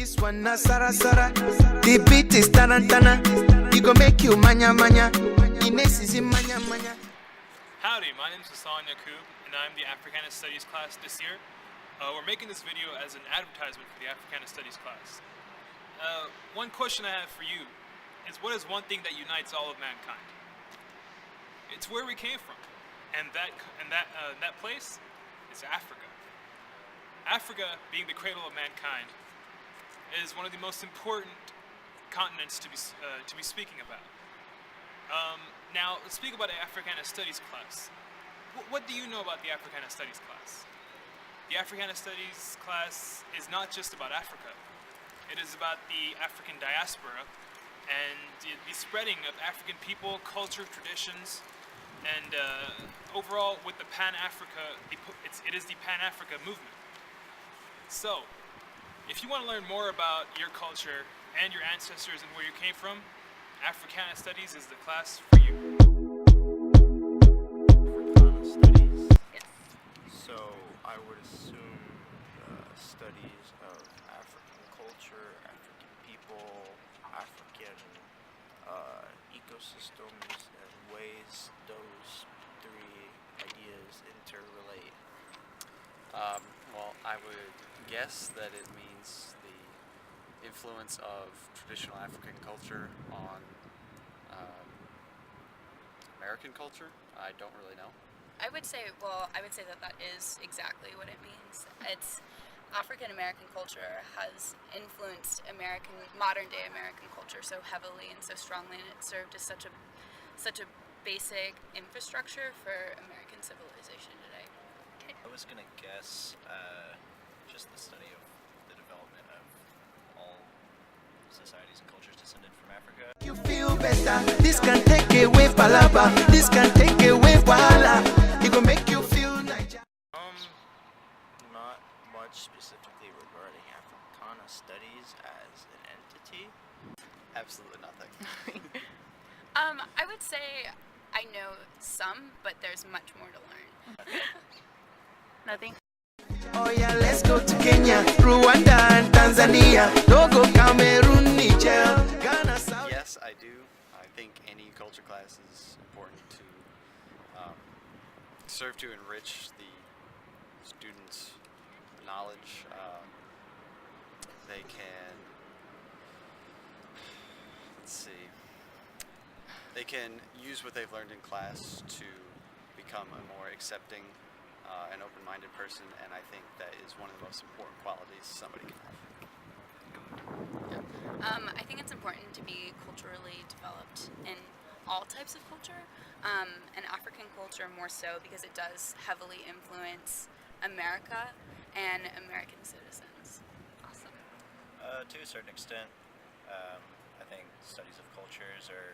This one na Sara Sara. The beat is tarantana. It go make you manya manya. Ines is in manya manya. Howdy, my name is Hassan Yakub, and I'm the Africana Studies class this year. We're making this video as an advertisement for the Africana Studies class. One question I have for you is, what is one thing that unites all of mankind? It's where we came from, and that place is Africa. Africa, being the cradle of mankind, is one of the most important continents to be speaking about. Now, let's speak about the Africana Studies class. What do you know about the Africana Studies class? The Africana Studies class is not just about Africa. It is about the African diaspora and the spreading of African people, culture, traditions, and overall with the Pan-Africa, it is the Pan-Africa movement. So, if you want to learn more about your culture and your ancestors and where you came from, Africana Studies is the class for you. Africana Studies? Yes. So, I would assume studies of African culture, African people, African ecosystems, and ways those three ideas interrelate. Well, I would guess that it means the influence of traditional African culture on American culture. I don't really know. I would say that is exactly what it means. It's African American culture has influenced modern day American culture so heavily and so strongly, and it served as such a basic infrastructure for American civilization today. I was gonna guess just the study of the development of all societies and cultures descended from Africa. You feel better. This can take away palaba. This can take away wahala. It go make you feel Niger. Not much specifically regarding Africana Studies as an entity. Absolutely nothing. I would say I know some, but there's much more to learn. Nothing. Oh yeah, let's go to Kenya, Rwanda and Tanzania. Togo, Cameroon, Niger, Ghana, South. Yes, I do. I think any culture class is important to serve to enrich the students' knowledge. They can, they can use what they've learned in class to become a more accepting an open-minded person, and I think that is one of the most important qualities somebody can have. I think it's important to be culturally developed in all types of culture, and African culture more so because it does heavily influence America and American citizens. Awesome. To a certain extent, I think studies of cultures are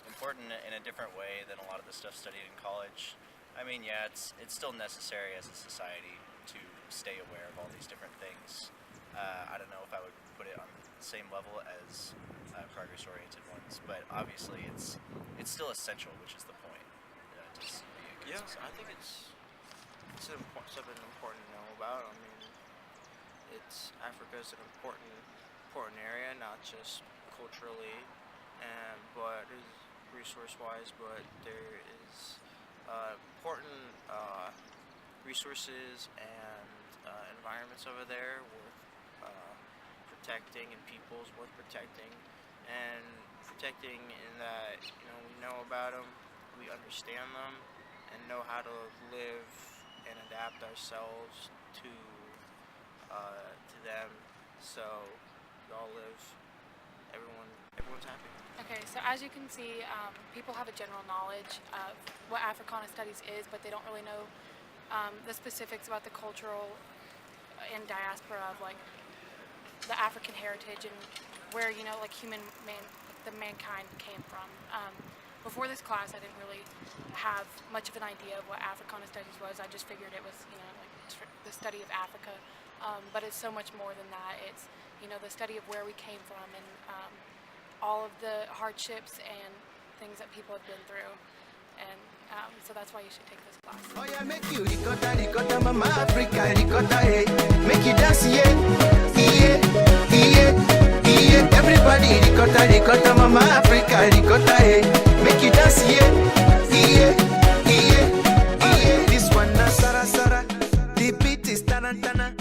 important in a different way than a lot of the stuff studied in college. I mean, yeah, it's still necessary as a society to stay aware of all these different things. I don't know if I would put it on the same level as progress-oriented ones, but obviously it's still essential, which is the point. To be a good society. I think it's something important to know about. I mean, Africa is an important area, not just culturally, but resource-wise, but there is important resources and environments over there worth protecting, and peoples worth protecting, and protecting in that, we know about them, we understand them, and know how to live and adapt ourselves to them, so we all live, everyone's happy. Okay, so as you can see, people have a general knowledge of what Africana Studies is, but they don't really know the specifics about the cultural and diaspora of the African heritage and where the mankind came from. Before this class, I didn't really have much of an idea of what Africana Studies was. I just figured it was the study of Africa, but it's so much more than that. It's the study of where we came from and all of the hardships and things that people have been through, and so that's why you should take this class. Oh yeah, make you ricotta, mama Africa, ricotta, hey. Make you dance, yeah, yeah, yeah. ricotta, mama Africa, ricotta, hey. Make you dance, yeah, yeah, yeah, yeah. This one na Sara Sara, the beat is tarantana.